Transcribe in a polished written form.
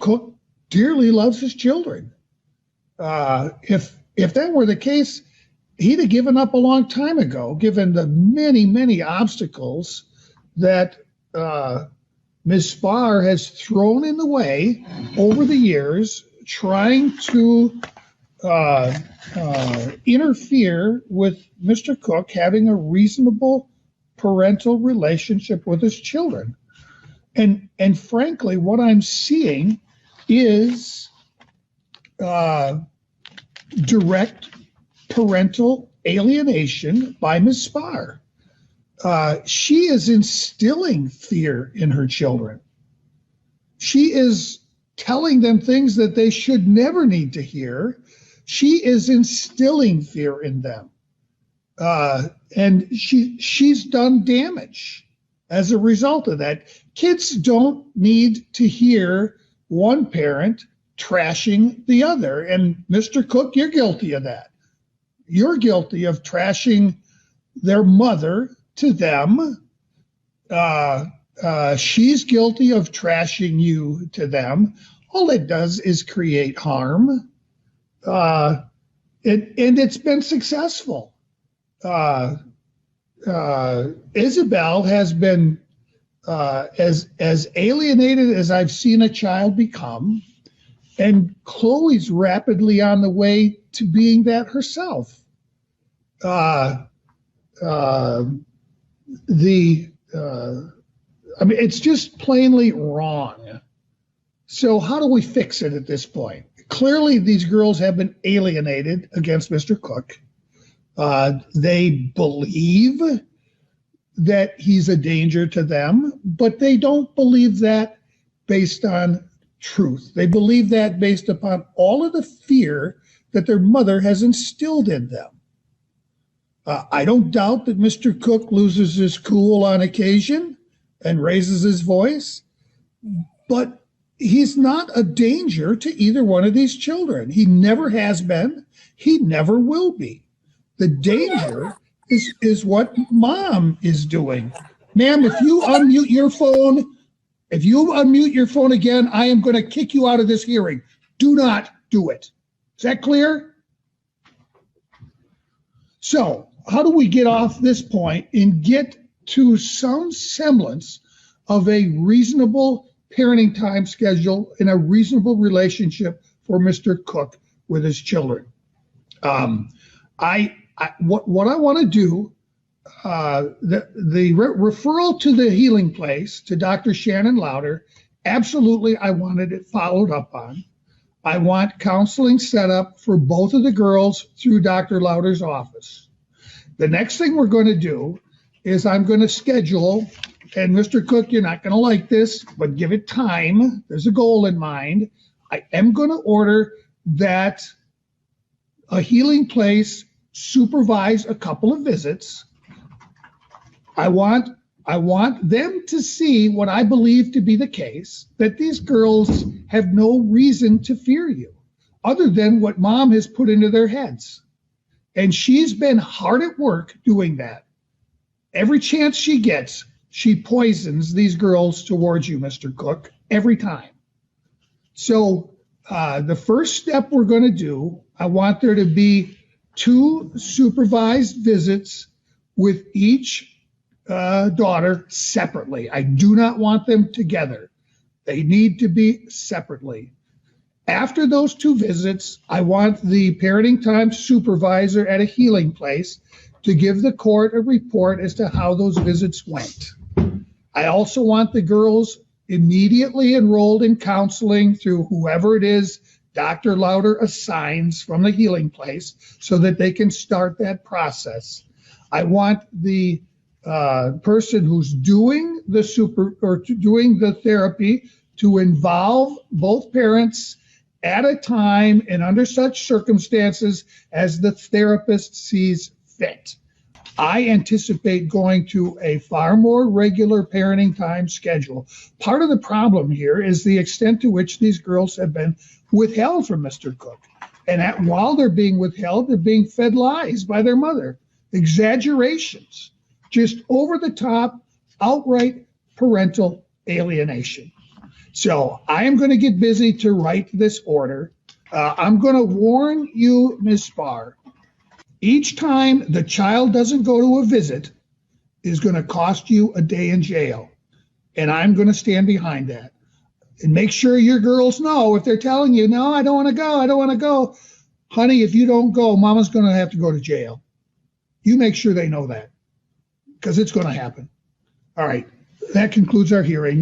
Cook dearly loves his children. If that were the case, he'd have given up a long time ago, given the many, many obstacles that Ms. Spar has thrown in the way over the years, trying to interfere with Mr. Cook having a reasonable parental relationship with his children. And frankly, what I'm seeing is direct parental alienation by Ms. Spar. She is instilling fear in her children. She is telling them things that they should never need to hear. She is instilling fear in them. And she's done damage as a result of that. Kids don't need to hear one parent trashing the other. And Mr. Cook, you're guilty of that. You're guilty of trashing their mother to them. She's guilty of trashing you to them. All it does is create harm. And it's been successful. Isabel has been as alienated as I've seen a child become, and Chloe's rapidly on the way to being that herself. It's just plainly wrong. So how do we fix it at this point? Clearly, these girls have been alienated against Mr. Cook. They believe that he's a danger to them, but they don't believe that based on truth. They believe that based upon all of the fear that their mother has instilled in them. I don't doubt that Mr. Cook loses his cool on occasion and raises his voice, but he's not a danger to either one of these children. He never has been. He never will be. The danger is what mom is doing. Ma'am, if you unmute your phone again, I am going to kick you out of this hearing. Do not do it. Is that clear? So how do we get off this point and get to some semblance of a reasonable parenting time schedule and a reasonable relationship for Mr. Cook with his children? What I want to do, the referral to the healing place, to Dr. Shannon Louder, absolutely I wanted it followed up on. I want counseling set up for both of the girls through Dr. Louder's office. The next thing we're going to do is I'm going to schedule, and Mr. Cook, you're not going to like this, but give it time. There's a goal in mind. I am going to order that a healing place supervise a couple of visits. I want them to see what I believe to be the case, that these girls have no reason to fear you other than what mom has put into their heads. And she's been hard at work doing that. Every chance she gets, she poisons these girls towards you, Mr. Cook, every time. So the first step we're going to do, I want there to be 2 supervised visits with each daughter separately. I do not want them together. They need to be separately. After those 2 visits, I want the parenting time supervisor at a healing place to give the court a report as to how those visits went. I also want the girls immediately enrolled in counseling through whoever it is Dr. Louder assigns from the healing place so that they can start that process. I want the person who's doing the therapy to involve both parents at a time and under such circumstances as the therapist sees fit. I anticipate going to a far more regular parenting time schedule. Part of the problem here is the extent to which these girls have been withheld from Mr. Cook. And while they're being withheld, they're being fed lies by their mother, exaggerations, just over the top, outright parental alienation. So I am going to get busy to write this order. I'm going to warn you, Ms. Spar, each time the child doesn't go to a visit is going to cost you a day in jail. And I'm going to stand behind that. And make sure your girls know if they're telling you, no, I don't want to go, I don't want to go. Honey, if you don't go, mama's going to have to go to jail. You make sure they know that because it's going to happen. All right. That concludes our hearing.